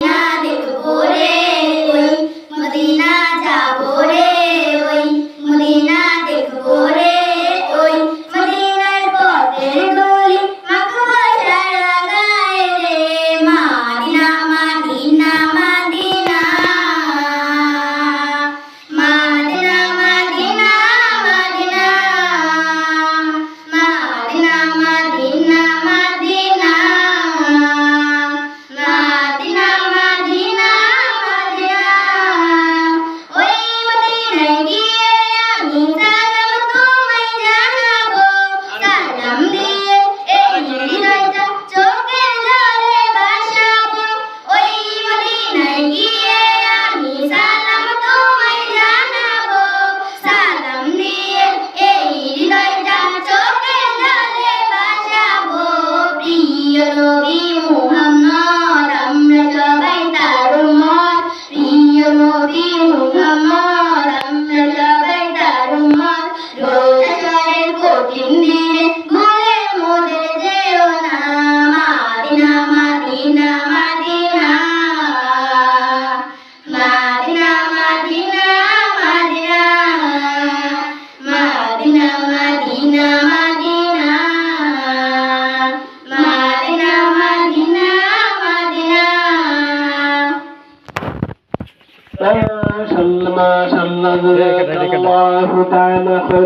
দেখবো রে ওই মদিনা যাবো রে ওই মদিনা দেখবো রে ওই মদিনার পথের ধুলি মাখবো সারা গায়ে রে Medina Medina Medina Medina Medina Medina Medina Medina Medina Medina Medina Medina ওই মদিনায় গিয়ে আমি সালাম তোমায় জানাবো সালাম দিয়ে এই হৃদয়টা চোখের জলে ভাসাবো ওই মদিনায় গিয়ে আমি সালাম তোমায় জানাবো সালাম দিয়ে এই হৃদয়টা চোখের জলে ভাসাবো প্রিয় নবী মুহাম্মদ আমরা সবাই তার উম্মত প্রিয় নবী মুহাম্মদ আমরা সবাই তার উম্মত রোজ আসরের কঠিন দিনে ভুলে মোদের যেও না Medina Medina Medina Medina Medina Medina Medina Medina Medina Medina Medina Medina ما شاء الله جزاك الله تعالى خيرا